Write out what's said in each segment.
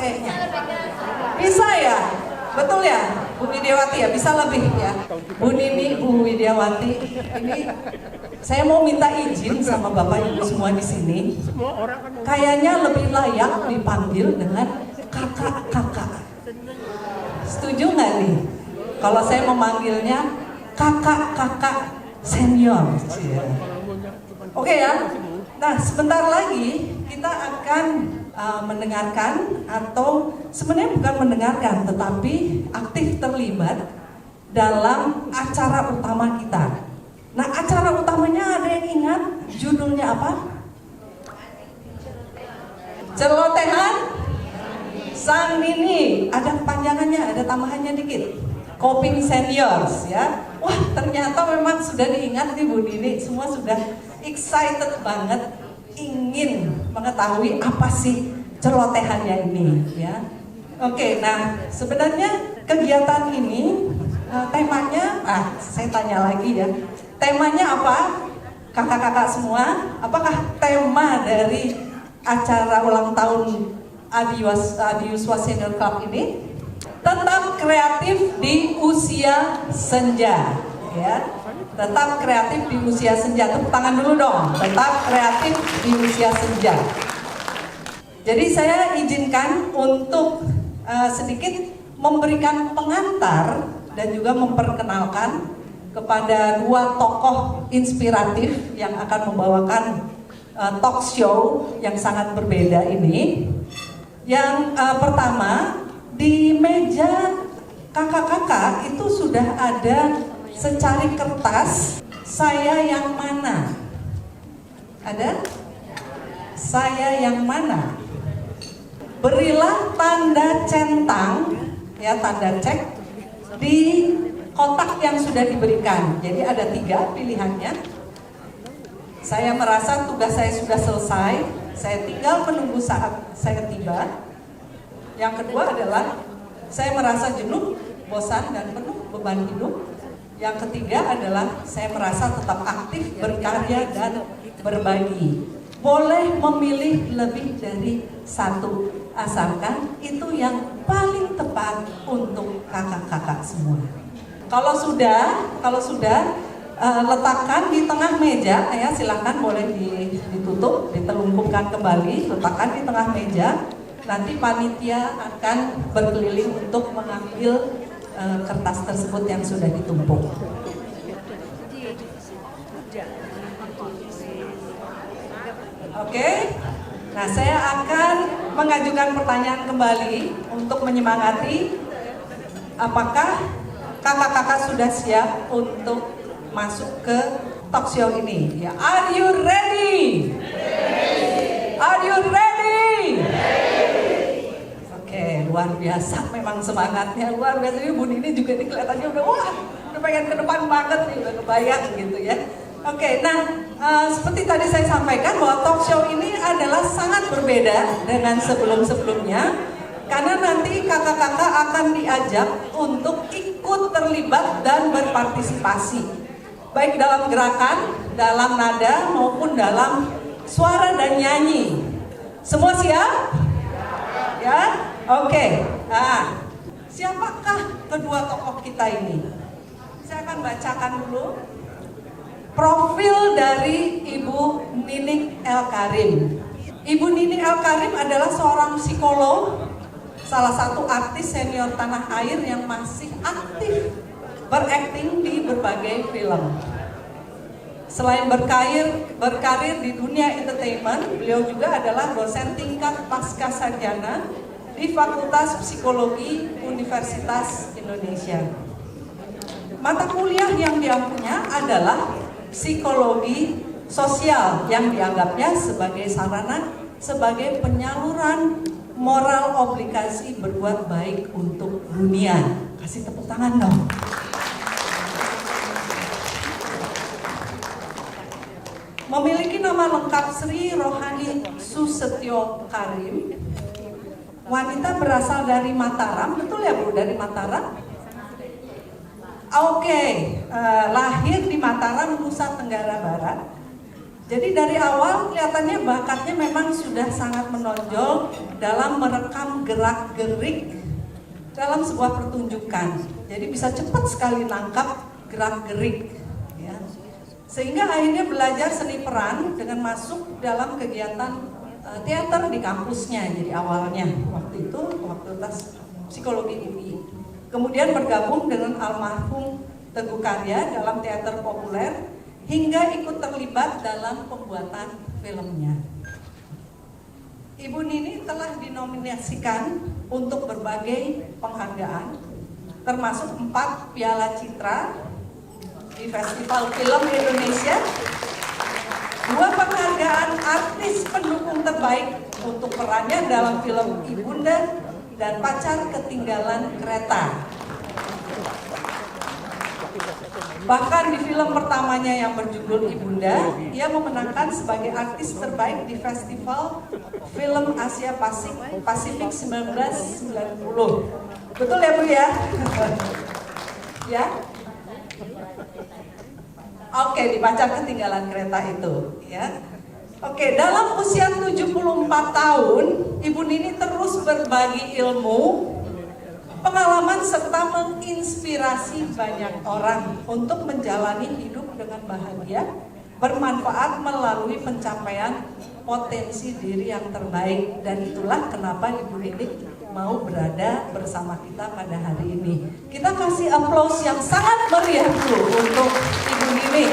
kayaknya. Bisa ya? Betul ya? Bu Widiawati ya? Bisa lebih ya? Bu Nini, Bu Widiawati, ini saya mau minta izin sama Bapak Ibu semua di sini. Kayaknya lebih layak dipanggil dengan kakak-kakak. Setuju nggak nih? Kalau saya memanggilnya kakak-kakak senior. Oke ya? Nah, sebentar lagi kita akan mendengarkan, atau sebenarnya bukan mendengarkan, tetapi aktif terlibat dalam acara utama kita. Nah, acara utamanya ada yang ingat judulnya apa? Celotehan Sang Nini. Ada panjangannya, ada tambahannya dikit. Koping Seniors ya. Wah, ternyata memang sudah diingat nih Bu Nini. Semua sudah excited banget ingin mengetahui apa sih celotehannya ini ya. Oke, nah sebenarnya kegiatan ini temanya, saya tanya lagi ya, temanya apa? Kakak-kakak semua, apakah tema dari acara ulang tahun Adiuswa Senior Club ini? Tetap kreatif di usia senja ya. Tetap kreatif di usia senja. Tepuk tangan dulu dong. Tetap kreatif di usia senja. Jadi saya izinkan untuk sedikit memberikan pengantar dan juga memperkenalkan kepada dua tokoh inspiratif yang akan membawakan talk show yang sangat berbeda ini. Yang pertama, di meja kakak-kakak itu sudah ada secari kertas saya yang mana. Ada? Saya yang mana? Berilah tanda centang, ya, tanda cek di kotak yang sudah diberikan. Jadi ada 3 pilihannya. Saya merasa tugas saya sudah selesai, saya tinggal menunggu saat saya tiba. Yang kedua adalah saya merasa jenuh, bosan dan penuh beban hidup. Yang ketiga adalah saya merasa tetap aktif, berkarya dan berbagi. Boleh memilih lebih dari satu, asalkan itu yang paling tepat untuk kakak-kakak semua. Kalau sudah letakkan di tengah meja, ya silakan boleh ditutup, ditelungkupkan kembali, letakkan di tengah meja. Nanti panitia akan berkeliling untuk mengambil kertas tersebut yang sudah ditumpuk. Oke, nah saya akan mengajukan pertanyaan kembali untuk menyemangati. Apakah kakak-kakak sudah siap untuk masuk ke talk show ini? Ya, are you ready? Are you ready? Oke, luar biasa, memang semangatnya luar biasa. Ini Bu Nini juga nih kelihatannya udah pengen ke depan banget nih, udah kebayang gitu ya. Oke, nah seperti tadi saya sampaikan bahwa talk show ini adalah sangat berbeda dengan sebelum-sebelumnya, karena nanti kakak-kakak akan diajak untuk ikut terlibat dan berpartisipasi, baik dalam gerakan, dalam nada maupun dalam suara dan nyanyi. Semua siap? Ya? Oke. Nah, siapakah kedua tokoh kita ini? Saya akan bacakan dulu profil dari Ibu Nining Elkarim. Ibu Nining Elkarim adalah seorang psikolog, salah satu artis senior tanah air yang masih aktif berakting di berbagai film. Selain berkarir di dunia entertainment, beliau juga adalah dosen tingkat pasca sarjana di Fakultas Psikologi Universitas Indonesia. Mata kuliah yang diampunya adalah psikologi sosial, yang dianggapnya sebagai sarana sebagai penyaluran moral obligasi berbuat baik untuk dunia. Kasih tepuk tangan dong. Memiliki nama lengkap Sri Rohani Susetyo Karim. Wanita berasal dari Mataram, betul ya Bu, dari Mataram? Oke, lahir di Mataram, Nusa Tenggara Barat. Jadi dari awal kelihatannya bakatnya memang sudah sangat menonjol dalam merekam gerak-gerik dalam sebuah pertunjukan. Jadi bisa cepat sekali nangkap gerak-gerik, ya. Sehingga akhirnya belajar seni peran dengan masuk dalam kegiatan teater di kampusnya. Jadi awalnya waktu itu Fakultas Psikologi UI. Kemudian bergabung dengan almarhum Teguh Karya dalam teater populer hingga ikut terlibat dalam pembuatan filmnya. Ibu Nini telah dinominasikan untuk berbagai penghargaan, termasuk 4 piala citra di Festival Film Indonesia, 2 penghargaan artis pendukung terbaik untuk perannya dalam film Ibunda dan Pacar Ketinggalan Kereta. Bahkan di film pertamanya yang berjudul Ibunda, ia memenangkan sebagai artis terbaik di Festival Film Asia Pasifik 1990. Betul ya Bu ya? Ya? Oke, di Pacar Ketinggalan Kereta itu, ya. Oke, dalam usia 74 tahun, Ibu Nini terus berbagi ilmu, pengalaman serta menginspirasi banyak orang untuk menjalani hidup dengan bahagia, bermanfaat melalui pencapaian potensi diri yang terbaik. Dan itulah kenapa Ibu Nini mau berada bersama kita pada hari ini. Kita kasih aplaus yang sangat meriah dulu untuk Ibu Nini.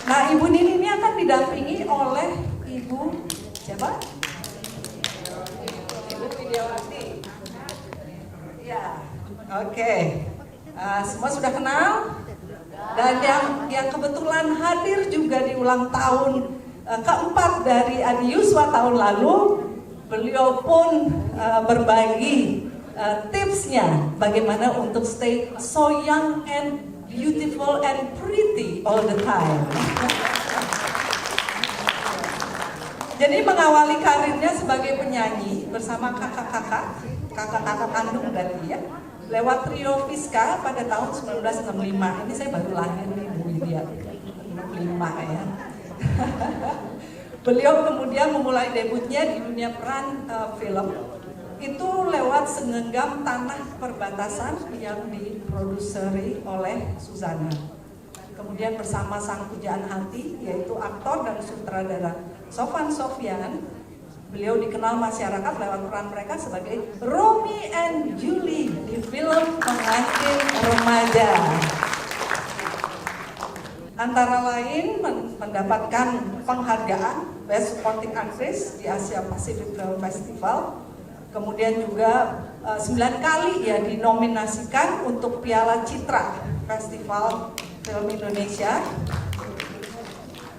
Nah, Ibu Nini ini akan didampingi oleh Ibu siapa? Ibu Widiawati. Ya, oke. Semua sudah kenal. Dan yang kebetulan hadir juga di ulang tahun keempat dari Adi Yuswa tahun lalu, beliau pun berbagi tipsnya bagaimana untuk stay so young and beautiful and pretty all the time. Jadi mengawali karirnya sebagai penyanyi bersama kakak-kakak kandung berarti ya, lewat trio Fiska pada tahun 1965. Ini saya baru lahir nih Bu Widya, 65 ya. Beliau kemudian memulai debutnya di dunia peran film itu lewat Segenggam Tanah Perbatasan yang diproduseri oleh Suzana. Kemudian bersama sang pujaan hati yaitu aktor dan sutradara Sofan Sofyan, beliau dikenal masyarakat lewat peran mereka sebagai Romy and Julie di film Pengantin Remaja. Antara lain mendapatkan penghargaan Best Supporting Actress di Asia Pacific Film Festival. Kemudian juga 9 kali ya dinominasikan untuk Piala Citra Festival Film Indonesia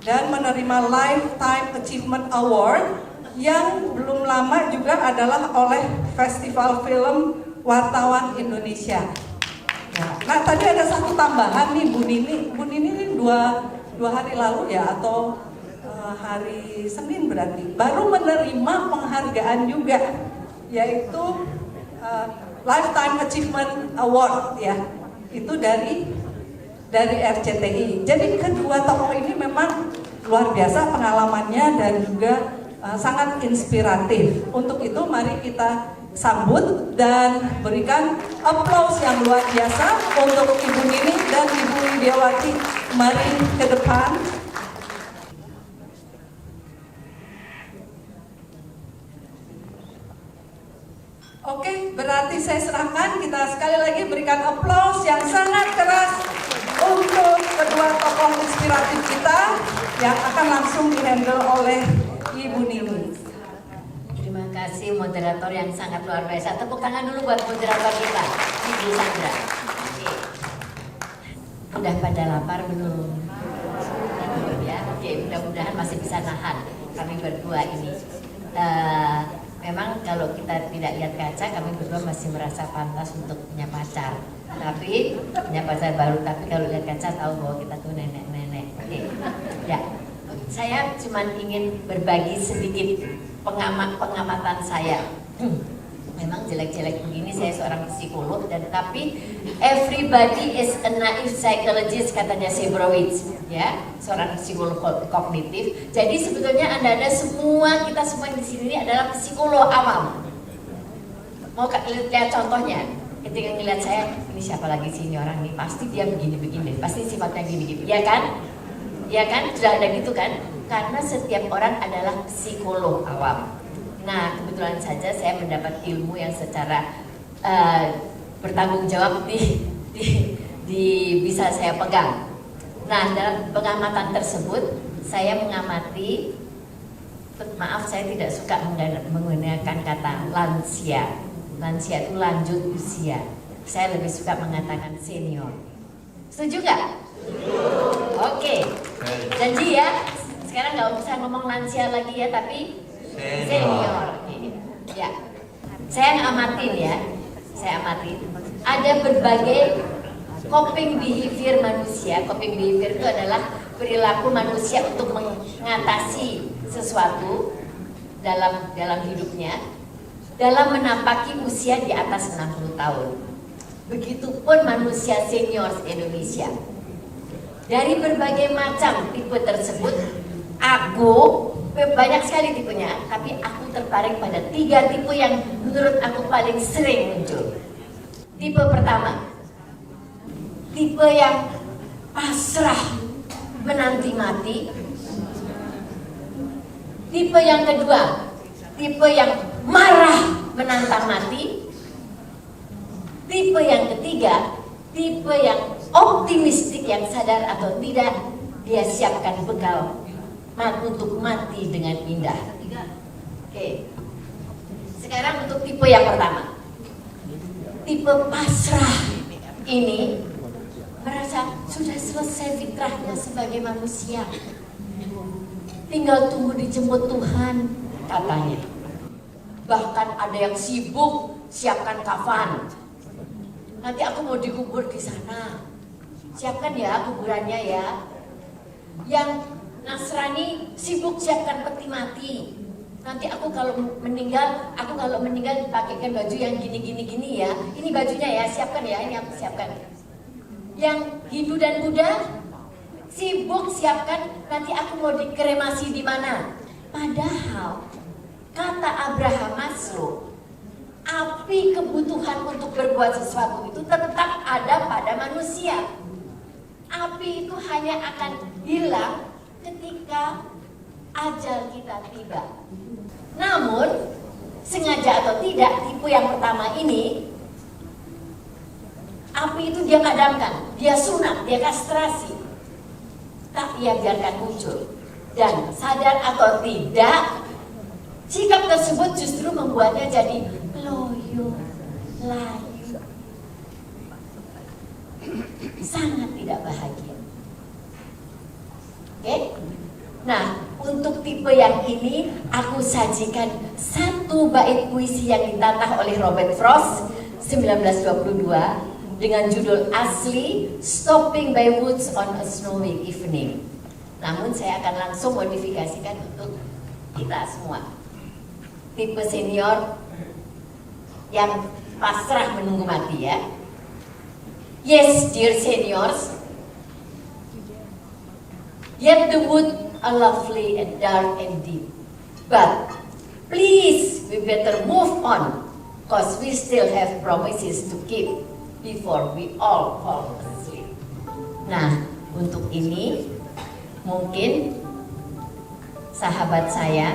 dan menerima Lifetime Achievement Award yang belum lama juga adalah oleh Festival Film Wartawan Indonesia. Nah, tadi ada satu tambahan nih Bu Nini. Bu Nini ini dua hari lalu ya atau hari Senin berarti baru menerima penghargaan juga, yaitu Lifetime Achievement Award ya. Itu dari RCTI. Jadi kedua tokoh ini memang luar biasa pengalamannya dan juga sangat inspiratif. Untuk itu mari kita sambut dan berikan aplaus yang luar biasa untuk Ibu Nini dan Ibu Widiawati. Mari ke depan. Oke, berarti saya serahkan, kita sekali lagi berikan aplaus yang sangat keras untuk kedua tokoh inspiratif kita yang akan langsung dihandle oleh Ibu Nini. Terima kasih moderator yang sangat luar biasa. Tepuk tangan dulu buat moderator kita, Ibu Sandra. Oke. Udah pada lapar belum? Belum ya? Oke, mudah-mudahan masih bisa nahan kami berdua ini. Memang kalau kita tidak lihat kaca, kami berdua masih merasa pantas untuk punya pacar. Tapi punya pacar baru. Tapi kalau lihat kaca tahu bahwa kita tuh nenek-nenek. Oke. Ya, saya cuma ingin berbagi sedikit pengamatan saya. Memang jelek-jelek begini, saya seorang psikolog dan tapi everybody is a naive psychologist katanya Sebrowitz. ya, seorang psikolog kognitif. Jadi sebetulnya anda semua, kita semua di sini adalah psikolog awam. Mau lihat contohnya, ketika ngeliat saya, ini siapa lagi sih ini orang ini, pasti dia begini-begini, pasti sifatnya gini-gini, ya kan? Ya kan, sudah ada gitu kan? Karena setiap orang adalah psikolog awam. Nah, kebetulan saja saya mendapat ilmu yang secara bertanggung jawab bisa saya pegang. Nah, dalam pengamatan tersebut, saya mengamati, maaf saya tidak suka menggunakan kata lansia. Lansia itu lanjut usia. Saya lebih suka mengatakan senior. Setuju nggak? Oke, janji ya. Sekarang nggak usah ngomong lansia lagi ya, tapi senior. Ya, saya ngamatin ya. Saya amatin. Ada berbagai coping behavior manusia. Coping behavior itu adalah perilaku manusia untuk mengatasi sesuatu dalam hidupnya, dalam menapaki usia di atas 60 tahun. Begitupun manusia senior Indonesia. Dari berbagai macam tipe tersebut, aku banyak sekali tipenya, tapi aku tertarik pada 3 tipe yang menurut aku paling sering muncul. Tipe pertama, tipe yang pasrah menanti mati. Tipe yang kedua, tipe yang marah menantang mati. Tipe yang ketiga, tipe yang optimistik yang sadar atau tidak dia siapkan bekal untuk mati dengan indah. Oke. Sekarang untuk tipe yang pertama. Tipe pasrah ini merasa sudah selesai fitrahnya sebagai manusia. Tinggal tunggu dijemput Tuhan, katanya. Bahkan ada yang sibuk siapkan kafan. Nanti aku mau dikubur di sana. Siapkan ya kuburannya ya. Yang Nasrani sibuk siapkan peti mati. Nanti aku kalau meninggal dipakaikan baju yang gini ya. Ini bajunya ya, siapkan ya, ini aku siapkan. Yang Hindu dan Buddha sibuk siapkan nanti aku mau dikremasi di mana. Padahal kata Abraham Maslow, api kebutuhan untuk berbuat sesuatu itu tetap ada pada manusia. Api itu hanya akan hilang ketika ajal kita tiba. Namun, sengaja atau tidak, tipe yang pertama ini, api itu dia padamkan, dia sunat, dia kastrasi. Tak ia biarkan muncul. Dan sadar atau tidak, sikap tersebut justru membuatnya jadi loyo, layu, sangat tidak bahagia. Oke? Nah, untuk tipe yang ini aku sajikan satu bait puisi yang ditantah oleh Robert Frost 1922 dengan judul asli Stopping by Woods on a Snowy Evening. Namun saya akan langsung modifikasikan untuk kita semua. Tipe senior yang pasrah menunggu mati ya. Yes, dear seniors, yet the wood are lovely and dark and deep. But please, we better move on, cause we still have promises to keep before we all fall asleep. Nah, untuk ini mungkin sahabat saya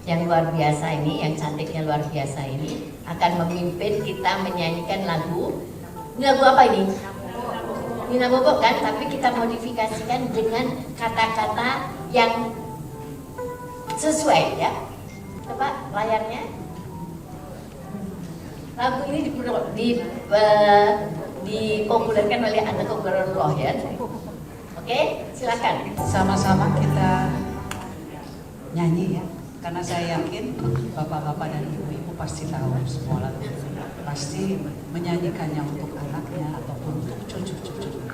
yang luar biasa ini, yang cantiknya luar biasa ini akan memimpin kita menyanyikan lagu. Ini lagu apa ini? Nina Bobo kan, tapi kita modifikasikan dengan kata-kata yang sesuai ya. Coba layarnya. Lagu ini dipopulerkan oleh Anda Kogarullah ya. Oke, silakan. Sama-sama kita nyanyi ya. Karena saya yakin bapak-bapak dan ibu-ibu pasti tahu semua lagu. Pasti menyanyikannya untuk anaknya ataupun untuk cucu-cucunya.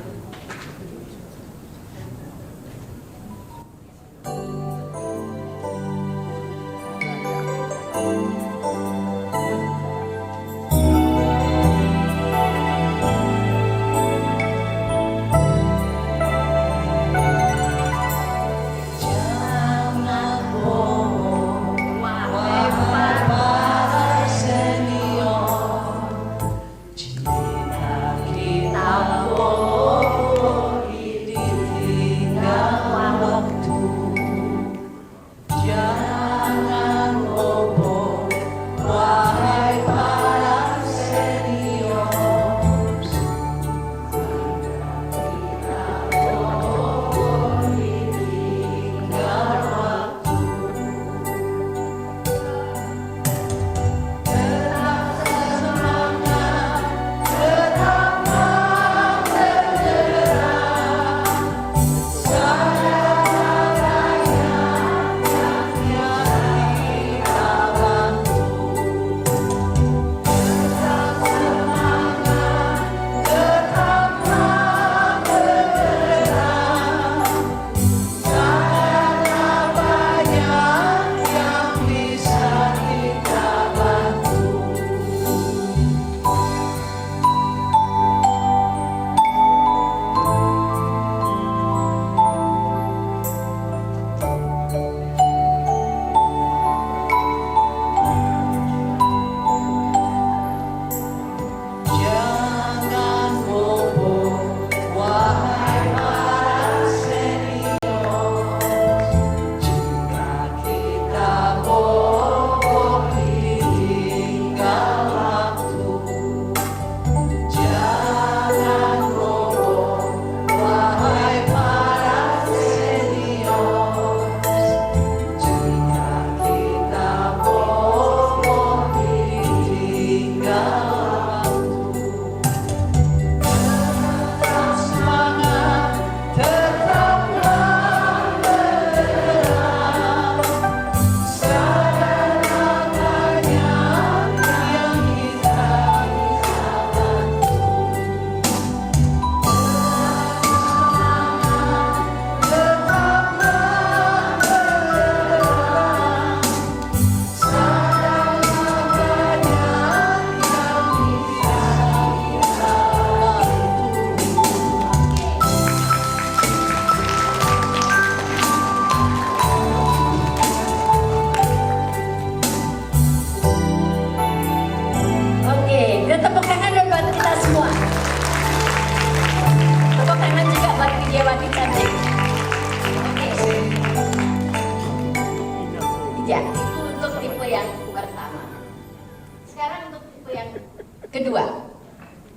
Kedua,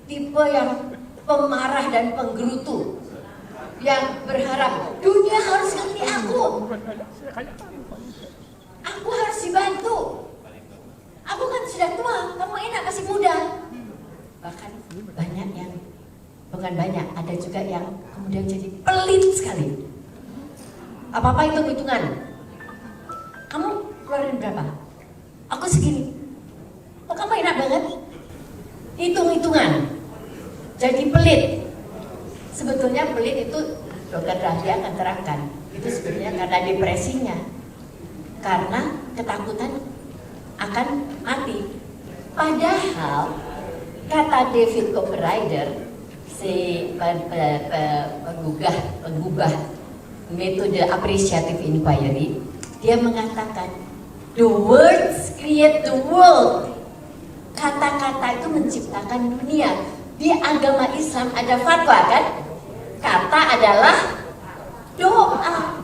tipe yang pemarah dan penggerutu, yang berharap dunia harus ngerti aku harus dibantu, aku kan sudah tua, kamu enak masih muda. Bahkan banyak yang, bukan banyak, ada juga yang kemudian jadi pelit sekali. Apa-apa hitung-hitungan, kamu keluarin berapa? Aku segini. Oh, kamu enak banget. Hitung-hitungan. Jadi pelit. Sebetulnya pelit itu Dokter Rahdia akan terangkan. Itu sebenarnya karena depresinya. Karena ketakutan akan mati. Padahal kata David Copperrider, si penggubah metode appreciative inquiry, dia mengatakan the words create the world. Kata-kata itu menciptakan dunia. Di agama Islam ada fatwa kan? Kata adalah doa.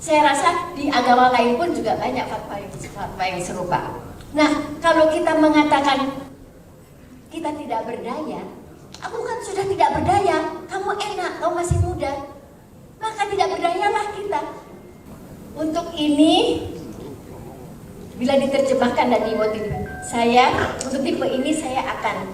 Saya rasa di agama lain pun juga banyak fatwa yang serupa. Nah, kalau kita mengatakan kita tidak berdaya, aku kan sudah tidak berdaya, kamu enak, kamu masih muda, maka tidak berdayalah kita. Untuk ini, bila diterjemahkan dan dimotivasi, untuk tipe ini saya akan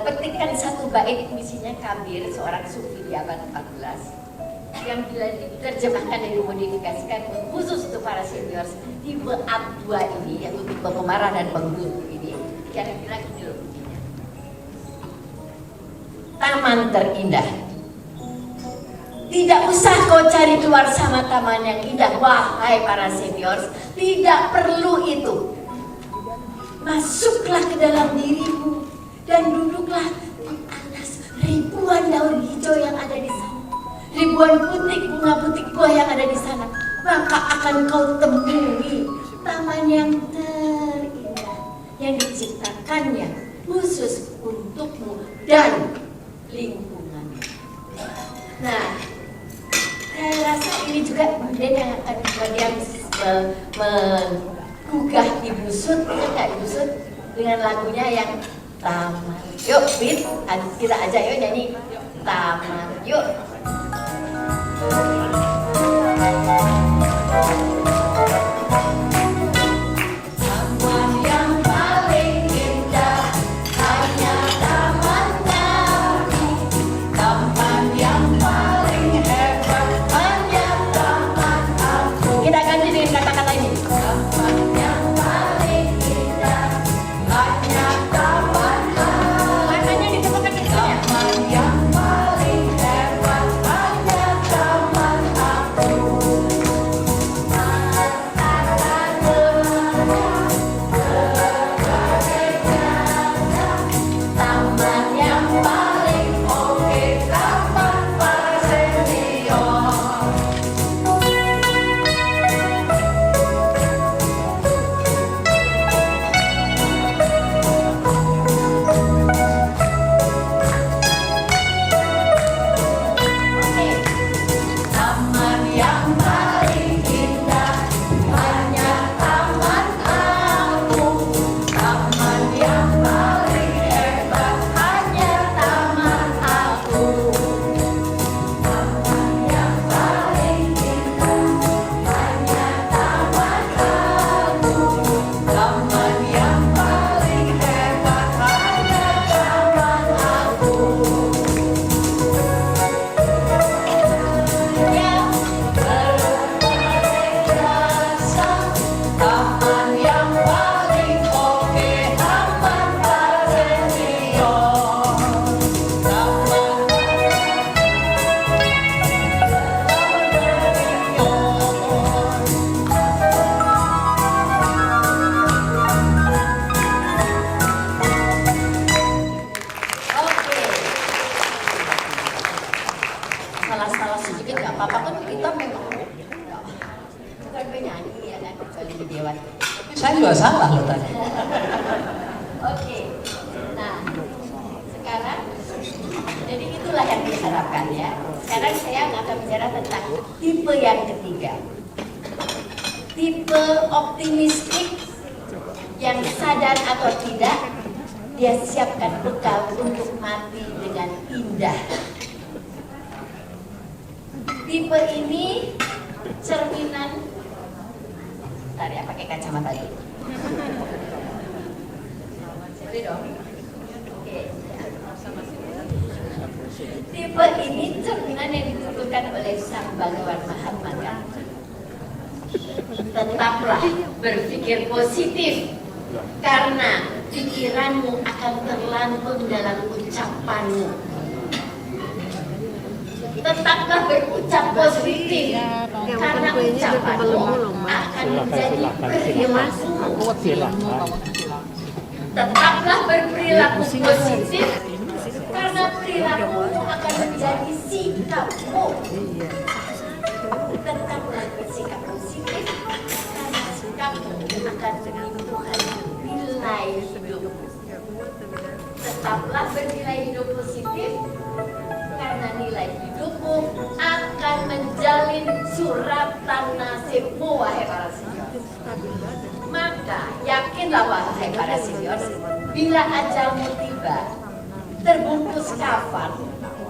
petikkan satu bait puisinya Kabir, seorang sufi di abad 14, yang bila diterjemahkan dan dimodifikasikan khusus untuk para seniors tipe A2 ini, yaitu tipe pemarah dan penggerutu ini, kira-kira gini loh bunyinya. Taman terindah, tidak usah kau cari keluar sama taman yang indah, wahai para seniors, tidak perlu itu. Masuklah ke dalam dirimu dan duduklah di atas ribuan daun hijau yang ada di sana, ribuan butik buah yang ada di sana, maka akan kau temui taman yang terindah yang diciptakannya khusus untukmu dan lingkungannya. Nah, saya rasa ini juga kemudian yang akan kemudian menggugah Ibu Sud, Ibu Sud dengan lagunya yang Taman. Yuk, Fit, kita ajak yuk nyanyi Taman, yuk. Taman yang paling indah hanya tamannya. Taman yang paling hebat hanya taman aku. Kita ganti dengan kata-kata ini. Taman yang paling indah hanya taman aku. Makanya ditemukan di sini. Taman yang paling hebat hanya taman aku. Taman yang paling oke, taman para senior. Taman yang paling indah hanya taman aku. Taman yang paling hebat hanya taman aku. Taman yang paling indah hanya taman aku. Taman yang paling hebat hanya taman aku. Yang berbagai rasa, taman yang paling oke, taman para senior. Taman oke. Salah-salah sedikit nggak apa-apa kan, kita memang bukan penyanyi ya kan, kecuali di dewan. Saya juga salah loh tadi. Oke, nah sekarang jadi itulah yang diharapkan ya. Sekarang saya akan bicara tentang tipe yang ketiga, tipe optimistik yang sadar atau tidak, dia siapkan bekal untuk mati dengan indah. Tipe ini cerminan, bentar ya, pakai kacamata dulu. Boleh dong? Oke. Tipe ini cerminan yang ditentukan oleh Sang Bhagawan Mahamaya. Tetaplah berpikir positif, karena pikiranmu akan terlantun dalam ucapanmu. Tetaplah berucap positif, karena ucapanmu akan menjadi perilakumu. Tetaplah berperilaku positif, karena perilakumu akan menjadi sikapmu. Tetaplah bersikap positif, karena sikapmu akan menentukan nilai hidup. Tetaplah bernilai hidup positif, karena nilai hidupmu akan menjalin suratan nasibmu, wahai para senior. Maka yakinlah, wahai para senior, bila ajalmu tiba, terbungkus kafan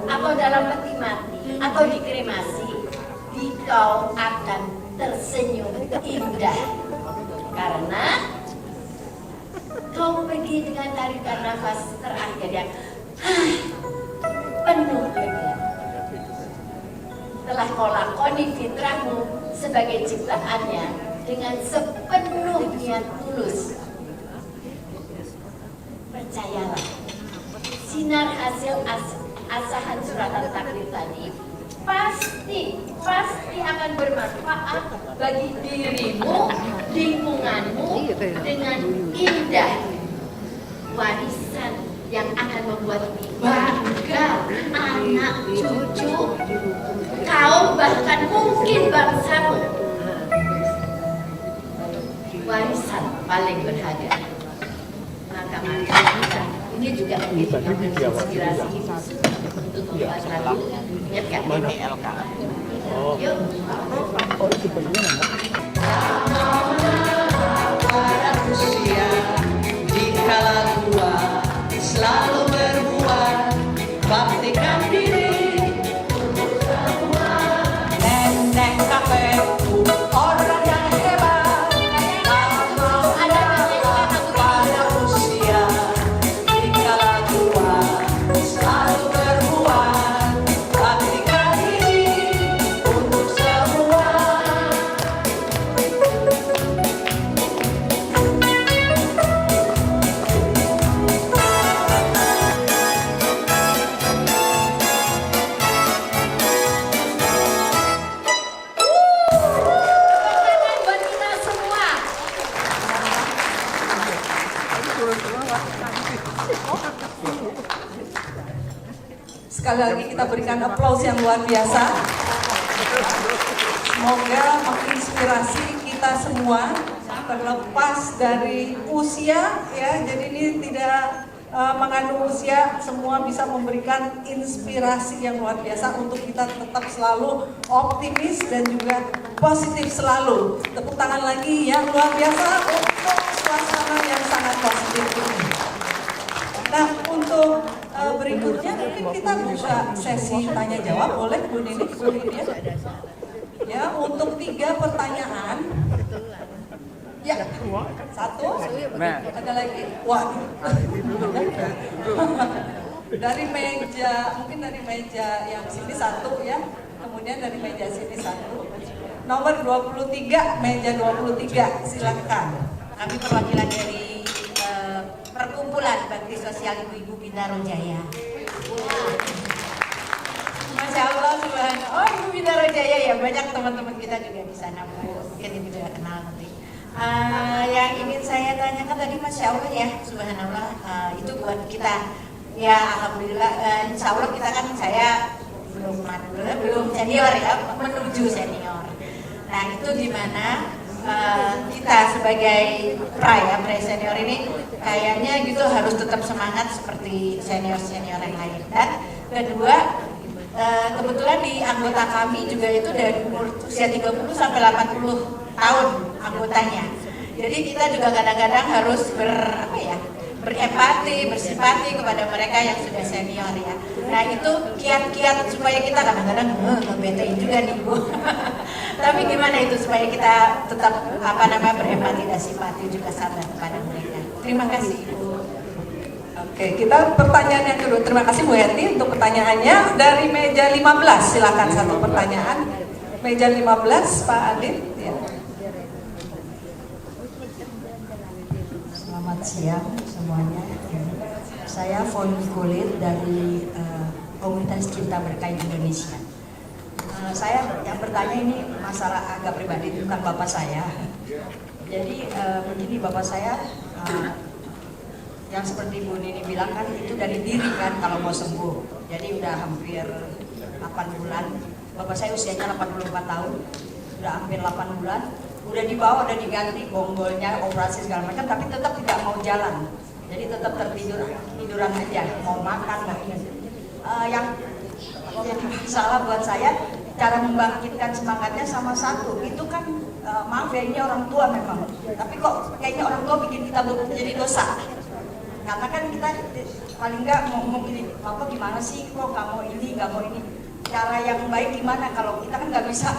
atau dalam peti mati atau dikremasi, kau akan tersenyum indah, karena kau pergi dengan tarikan nafas terakhir yang penuh lega. Telah kau lakoni fitrahmu sebagai ciptaannya dengan sepenuh niat tulus. Percayalah, sinar hasil asahan suratan takdir tadi pasti akan bermanfaat bagi dirimu, lingkunganmu dengan indah. Warisan yang akan membuat bangga anak cucu, kaum, bahkan mungkin bangsamu. Warisan paling berharga. Maka kita ini juga menjadi inspirasi untuk membuat lagu. Ingatkan MLK. Yuk. Pada usia dikala tua selalu berbuat baktikan diri untuk semua. Nenek kakekku orang yang hebat, kalau ada pada usia dikala tua selalu berbuat baktikan diri untuk semua. Buat kita semua. Sekali lagi kita berikan aplaus yang luar biasa. Semoga menginspirasi kita semua terlepas dari usia ya. Jadi ini tidak mengandung usia, semua bisa memberikan inspirasi yang luar biasa untuk kita tetap selalu optimis dan juga positif selalu. Tepuk tangan lagi yang luar biasa untuk suasana yang sangat positif ini. Nah, untuk berikutnya mungkin kita buka sesi tanya jawab, boleh Bu Nini, Bu Lydia? Ya, untuk 3 pertanyaan. Ya, 1, ada lagi. Waduh. Dari meja, mungkin dari meja yang sini 1 ya, kemudian dari meja sini 1. Nomor 23, meja 23, silakan. Kami perwakilan dari Perkumpulan Bakti Sosial Ibu-Ibu Bintaro Jaya. Masya Allah, subhanallah. Oh, Ibu Bintaro Jaya ya, banyak teman-teman kita juga di sana, Bu. Mungkin Ibu sudah kenal nanti. Yang ingin saya tanyakan tadi, Masya Allah ya, subhanallah, itu buat kita. Ya, alhamdulillah, insya Allah kita kan, saya belum senior ya, menuju senior. Nah, itu dimana kita sebagai pre senior ini kayaknya gitu harus tetap semangat seperti senior-senior yang lain. Dan kedua, kebetulan di anggota kami juga itu dari umur usia 30 sampai 80 tahun anggotanya. Jadi kita juga kadang-kadang harus berempati, bersimpati kepada mereka yang sudah senior ya. Nah itu kiat-kiat supaya kita kadang-kadang ngebetain juga nih Bu. Tapi gimana itu supaya kita tetap berempati dan simpati juga sabar kepada mereka. Terima kasih Ibu. Oke, kita pertanyaan yang kedua. Terima kasih Bu Heti untuk pertanyaannya. Dari meja 15, silakan satu pertanyaan. Meja 15, Pak Adit. Ya. Selamat siang semuanya. Saya Foni Kulit dari Komunitas Cinta Berkain Indonesia. Saya yang bertanya ini masalah agak pribadi, bukan bapak saya. Jadi begini, bapak saya yang seperti Bu Nini bilang kan itu dari diri kan kalau mau sembuh. Jadi udah hampir 8 bulan. Bapak saya usianya 84 tahun. Udah hampir 8 bulan. Udah dibawa, udah diganti bonggolnya, operasi segala macam, tapi tetap tidak mau jalan. Jadi tetap tiduran aja, mau makan, mau ini. Yang jadi masalah buat saya, cara membangkitkan semangatnya sama satu. Itu kan maaf ya, ini orang tua memang. Tapi kok kayaknya orang tua bikin kita jadi dosa. Karena kan kita paling nggak ngomong gini, Bapak gimana sih kok nggak mau ini, nggak mau ini. Cara yang baik gimana kalau kita kan nggak bisa.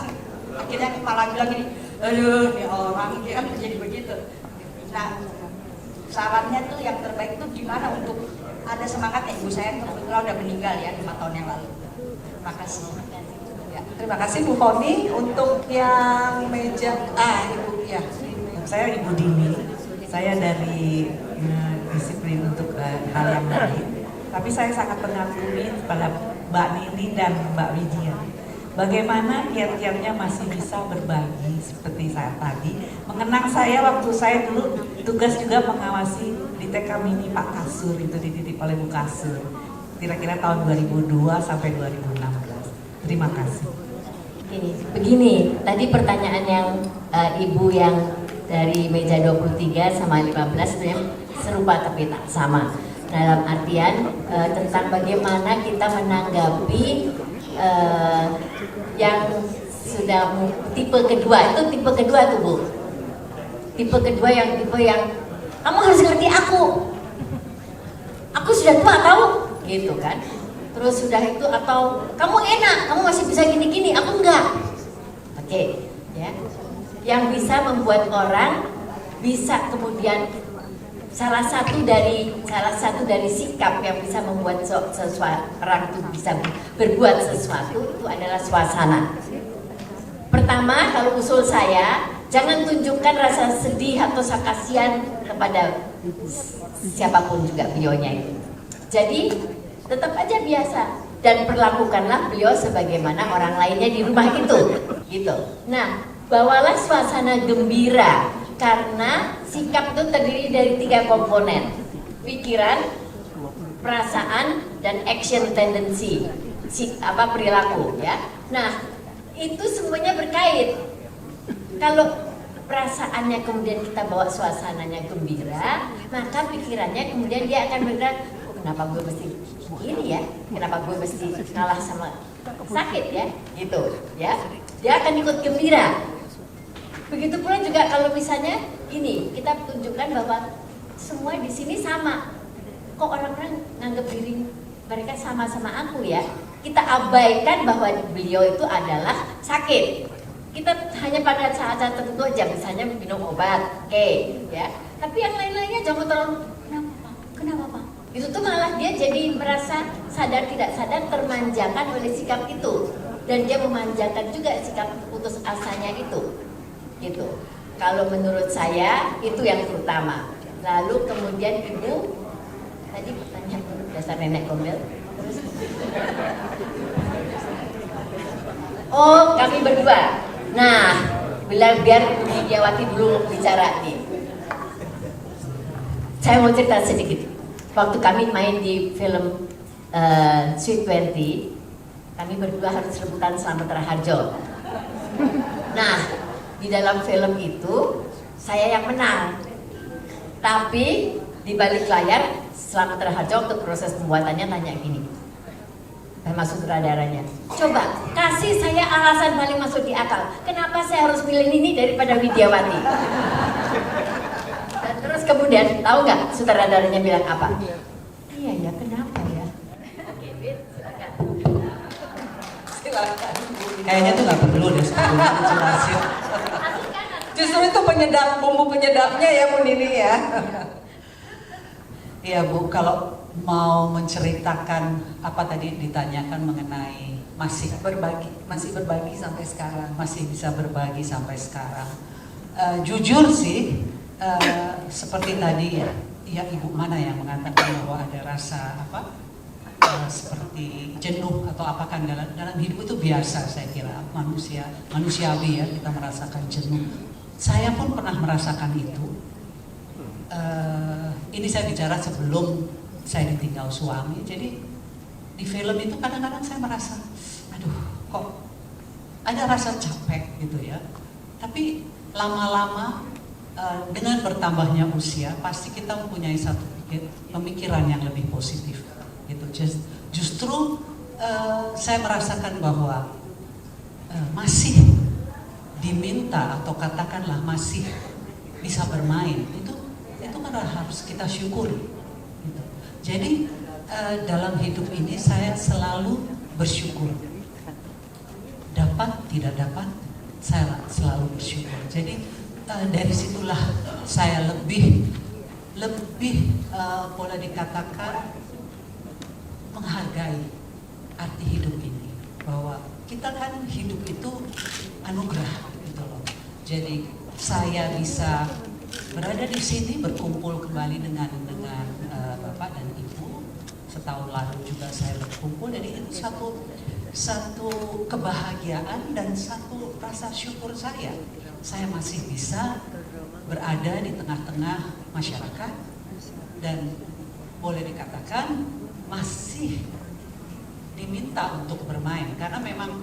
Akhirnya malah bilang gini, aduh ini orang ini kan jadi begitu. Nah sarannya tuh yang terbaik tuh gimana untuk ada semangatnya. Ibu saya kebetulan udah meninggal ya 5 tahun yang lalu. Terima kasih. Ya, terima kasih Bu Foni. Untuk yang meja Ibu ya. Saya Ibu Dini. Saya dari disiplin untuk hal yang lain. Tapi saya sangat mengagumi pada Mbak Nini dan Mbak Widya. Bagaimana kiat-kiatnya masih bisa berbagi seperti saat tadi. Mengenang saya waktu saya dulu tugas juga mengawasi di TK Mini Pak Kasur, itu dititip oleh Bu Kasur. Kira-kira tahun 2002 sampai 2016. Terima kasih. Begini, tadi pertanyaan yang Ibu yang dari meja 23 sama 15 sebenarnya serupa tapi tak sama. Dalam artian tentang bagaimana kita menanggapi yang sudah tipe kedua. Itu tipe kedua tuh Bu. Tipe kedua yang kamu harus ngerti aku. Aku sudah tua tahu, gitu kan. Terus sudah itu atau kamu enak, kamu masih bisa gini-gini, aku enggak. Oke, ya. Yang bisa membuat orang bisa kemudian salah satu dari sikap yang bisa membuat orang itu bisa berbuat sesuatu itu adalah suasana. Pertama, kalau usul saya, jangan tunjukkan rasa sedih atau kasihan kepada siapapun juga beliaunya itu. Jadi tetap aja biasa dan perlakukanlah beliau sebagaimana orang lainnya di rumah itu, gitu. Nah, bawalah suasana gembira karena sikap itu terdiri dari 3 komponen: pikiran, perasaan, dan action tendency, perilaku, ya. Nah, itu semuanya berkait. Kalau perasaannya kemudian kita bawa suasananya gembira, maka pikirannya kemudian dia akan bergerak, kenapa gue mesti ini ya, kenapa gue mesti kalah sama sakit ya, gitu ya. Dia akan ikut gembira. Begitu pula juga kalau misalnya ini kita tunjukkan bahwa semua di sini sama. Kok orang-orang nganggap diri mereka sama-sama aku ya? Kita abaikan bahwa beliau itu adalah sakit. Kita hanya pada saat-saat tertentu aja, misalnya minum obat, oke, ya. Tapi yang lain-lainnya jangan terlalu kenapa Pak? Itu tuh malah dia jadi merasa sadar tidak sadar termanjakan oleh sikap itu, dan dia memanjakan juga sikap putus asanya itu, gitu. Kalau menurut saya itu yang terutama. Lalu kemudian Ibu tadi pertanyaan dasar nenek gombel. Oh, kami berdua. Nah, biar Widiawati dulu bicara nih. Saya mau cerita sedikit. Waktu kami main di film Sweet 20, kami berdua harus rebutan Slamet Raharjo. Nah, di dalam film itu saya yang menang. Tapi di balik layar Slamet Raharjo waktu proses pembuatannya tanya gini. Sama sutradaranya, coba kasih saya alasan paling masuk di akal. Kenapa saya harus pilih ini daripada Widiawati? kemudian tahu nggak sutradaranya bilang apa? Iya ya, kenapa ya? Oke, Win, silakan. Silakan. Kayaknya tuh nggak perlu deh sebelumnya dijelasin. Justru itu penyedap, bumbu penyedapnya ya Bu Nini ya. Iya Bu, kalau mau menceritakan apa tadi ditanyakan mengenai masih Masih berbagi sampai sekarang. masih bisa berbagi sampai sekarang. Jujur sih, seperti tadi ya Ibu mana yang mengatakan bahwa ada rasa apa seperti jenuh atau apa kan dalam hidup itu biasa, saya kira manusiawi ya, kita merasakan jenuh. Saya pun pernah merasakan itu. Ini saya bicara sebelum saya ditinggal suami. Jadi di film itu kadang-kadang saya merasa, aduh kok ada rasa capek gitu ya. Tapi lama-lama dengan bertambahnya usia pasti kita mempunyai satu pemikiran yang lebih positif gitu. Justru saya merasakan bahwa masih diminta atau katakanlah masih bisa bermain itu kan harus kita syukuri gitu. Jadi dalam hidup ini saya selalu bersyukur, dapat tidak dapat saya selalu bersyukur. Jadi dari situlah saya lebih boleh dikatakan menghargai arti hidup ini, bahwa kita kan hidup itu anugerah gitu loh. Jadi saya bisa berada di sini berkumpul kembali dengan Bapak dan Ibu. Setahun lalu juga saya berkumpul, jadi itu satu kebahagiaan dan satu rasa syukur saya masih bisa berada di tengah-tengah masyarakat dan boleh dikatakan masih diminta untuk bermain, karena memang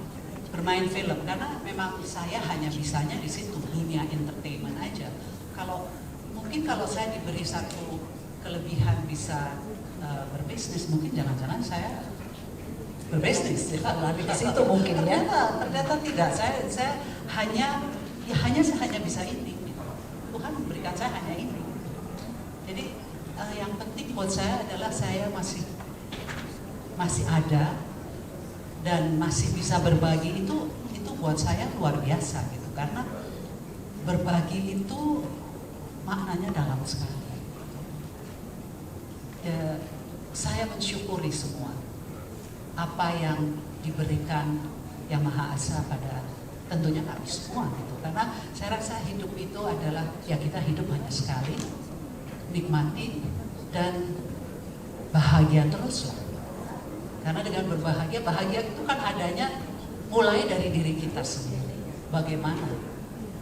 bermain film, karena memang saya hanya bisanya di situ, dunia entertainment aja. Mungkin kalau saya diberi satu kelebihan bisa berbisnis, mungkin jangan-jangan saya berbisnis ya, lari ke situ mungkin ya. Ternyata tidak, saya hanya bisa ini. Tuhan memberikan saya hanya ini. Jadi yang penting buat saya adalah saya masih ada dan masih bisa berbagi. Itu buat saya luar biasa gitu, karena berbagi itu maknanya dalam sekali. Ya, saya mensyukuri semua apa yang diberikan Yang Maha Esa pada tentunya kami semua gitu, karena saya rasa hidup itu adalah ya kita hidup hanya sekali, nikmati dan bahagia terus lah. Karena dengan bahagia itu kan adanya mulai dari diri kita sendiri. Bagaimana?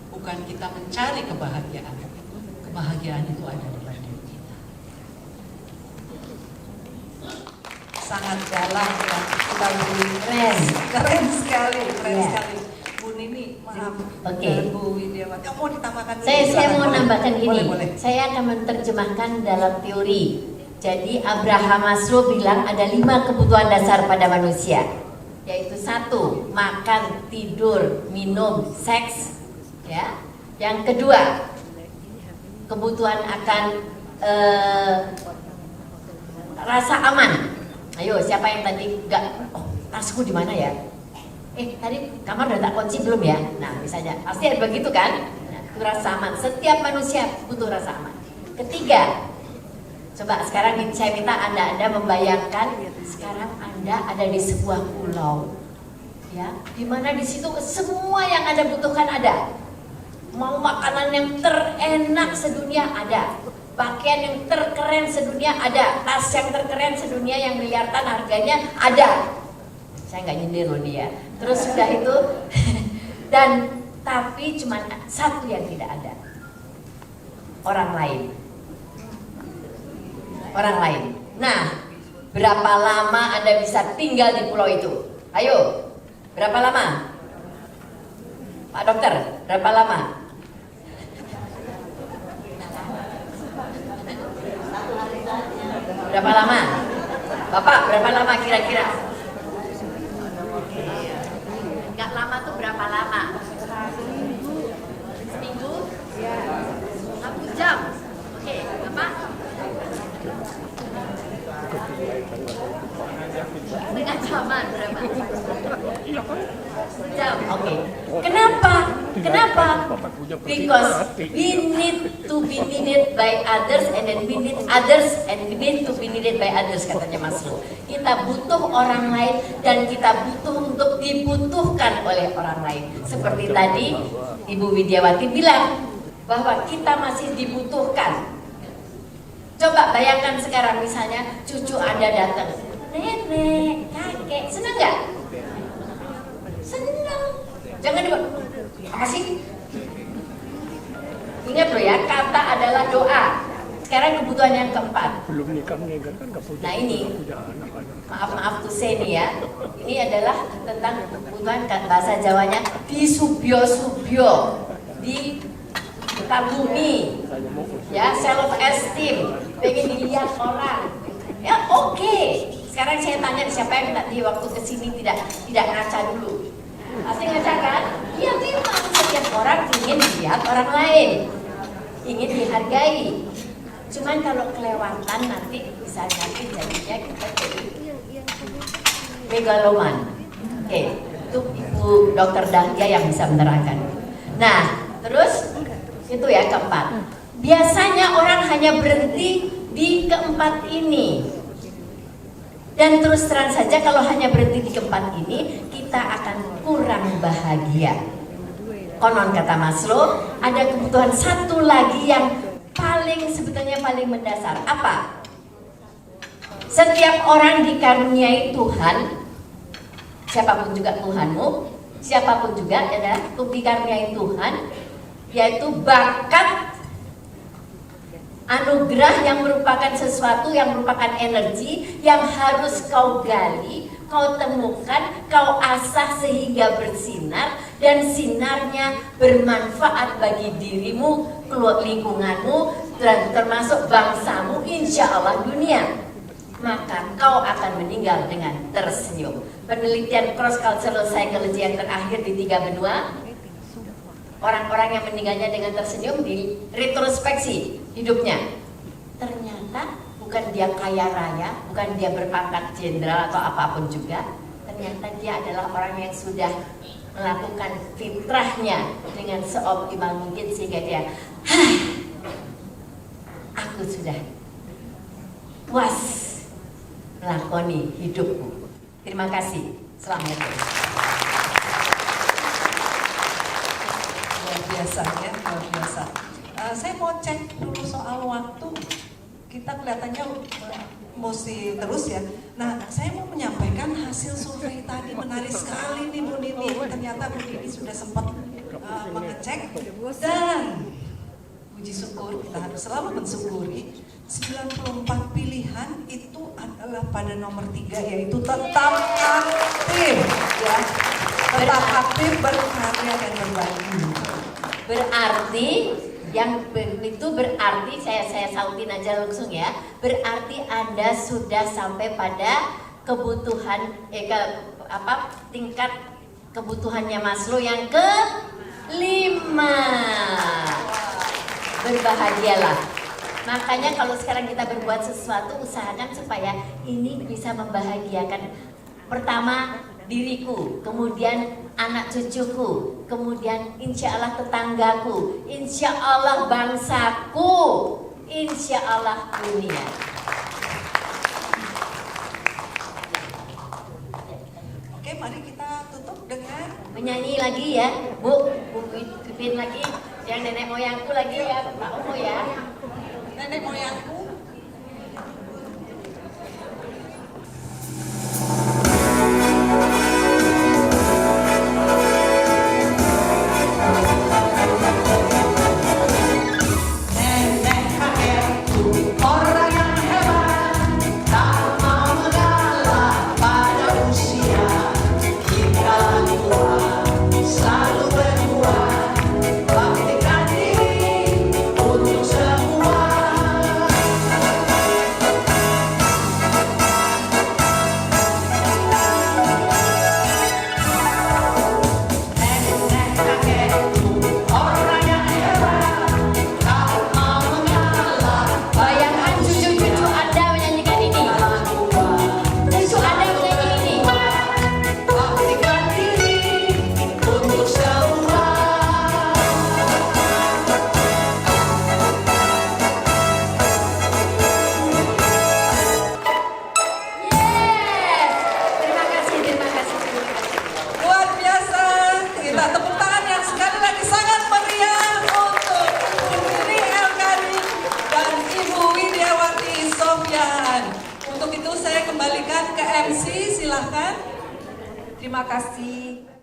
Bukan kita mencari kebahagiaan. Kebahagiaan itu ada dalam diri kita. Sangat dalam ya, kita beri Keren. keren sekali. Iya. Bu Nini, maaf. Oke. Dan Bu Widiawati, kamu mau ditambahkan dulu? Saya Silakan, mau boleh. nambahkan gini. Boleh. Saya akan menerjemahkan dalam teori. Jadi Abraham Maslow bilang ada 5 kebutuhan dasar pada manusia, yaitu 1, makan, tidur, minum, seks, ya. Yang kedua, kebutuhan akan rasa aman. Ayo, siapa yang tadi tasku di mana ya? Tadi kamar udah tak kunci belum ya? Nah, misalnya pasti ada begitu kan? Nah, itu rasa aman. Setiap manusia butuh rasa aman. Ketiga, coba sekarang saya minta Anda membayangkan sekarang Anda ada di sebuah pulau, ya, dimana di situ semua yang Anda butuhkan ada. Mau makanan yang terenak sedunia ada, pakaian yang terkeren sedunia ada, tas yang terkeren sedunia yang miliaran harganya ada. Saya nggak nyindir loh nih ya. Terus sudah itu dan tapi cuma satu yang tidak ada, orang lain. Orang lain. Nah, berapa lama Anda bisa tinggal di pulau itu? Ayo, berapa lama? Pak Dokter, berapa lama? Berapa lama? Bapak, berapa lama kira-kira? Nggak lama tuh berapa lama? Seminggu? 1 jam? Oke. Sejam. Oke. Kenapa? Kenapa? Because we need to be needed by others and then we need others and we need to be needed by others, katanya Maslow. Kita butuh orang lain dan kita butuh untuk dibutuhkan oleh orang lain. Seperti tadi Ibu Widiawati bilang bahwa kita masih dibutuhkan. Coba bayangkan sekarang misalnya cucu Anda datang, nenek, kakek, senang nggak? Senang. Jangan dibuat, apa sih? Ingat loh ya, kata adalah doa. Sekarang kebutuhan yang keempat. Belum nikah kan nggak punya. Nah ini, punya anak. maaf tuh saya nih ya. Ini adalah tentang kebutuhan bahasa Jawanya di subyo-subyo, di tabumi, ya self esteem, pengen dilihat orang. Ya oke. Sekarang saya tanya siapa yang tadi waktu kesini tidak ngaca dulu. Pasti ngaca kan? Iya memang setiap orang ingin dilihat orang lain, ingin dihargai. Cuman kalau kelewatan nanti bisa nanti jadinya kita jadi megaloman. Oke, itu Ibu Dokter Dahlia yang bisa menerangkan. Nah, terus itu ya keempat. Biasanya orang hanya berhenti di keempat ini. Dan terus terang saja kalau hanya berhenti di keempat ini, kita akan kurang bahagia. Konon kata Maslow, ada kebutuhan satu lagi yang sebetulnya paling mendasar. Apa? Setiap orang dikaruniai Tuhan, siapapun juga Tuhanmu, siapapun juga adalah dikaruniai Tuhan, yaitu bakat, anugerah yang merupakan sesuatu yang merupakan energi yang harus kau gali, kau temukan, kau asah sehingga bersinar dan sinarnya bermanfaat bagi dirimu, lingkunganmu, dan termasuk bangsamu, insya Allah dunia. Maka kau akan meninggal dengan tersenyum. Penelitian cross cultural psychology yang terakhir di 3 benua, orang-orang yang meninggalnya dengan tersenyum di retrospeksi hidupnya. Ternyata bukan dia kaya raya, bukan dia berpangkat jenderal atau apapun juga. Ternyata dia adalah orang yang sudah melakukan fitrahnya dengan seoptimal mungkin sehingga dia, aku sudah puas melakoni hidupku. Terima kasih. Assalamualaikum. Luar biasa ya, luar biasa. Saya mau cek dulu soal waktu. Kita kelihatannya mesti terus ya. Nah, saya mau menyampaikan hasil survei tadi, menarik sekali nih Bu Nini. Ternyata Bu Nini sudah sempat mengecek dan puji syukur, kita harus selalu mensyukuri 94 pilihan itu adalah pada nomor 3, yaitu tetap aktif ya. Tetap aktif, berkarya dan berbagi. Berarti yang itu berarti saya sautin aja langsung ya. Berarti Anda sudah sampai pada kebutuhan tingkat kebutuhannya Maslow yang ke-5. Berbahagialah. Makanya kalau sekarang kita berbuat sesuatu, usahakan supaya ini bisa membahagiakan pertama diriku, kemudian anak cucuku, kemudian insya Allah tetanggaku, insya Allah bangsaku, insya Allah dunia. Oke, mari kita tutup dengan Menyanyi lagi ya, Bu Pipin lagi, yang nenek moyangku lagi ya, Pak Omo ya. nenek moyangku. kembalikan ke MC, silahkan. Terima kasih.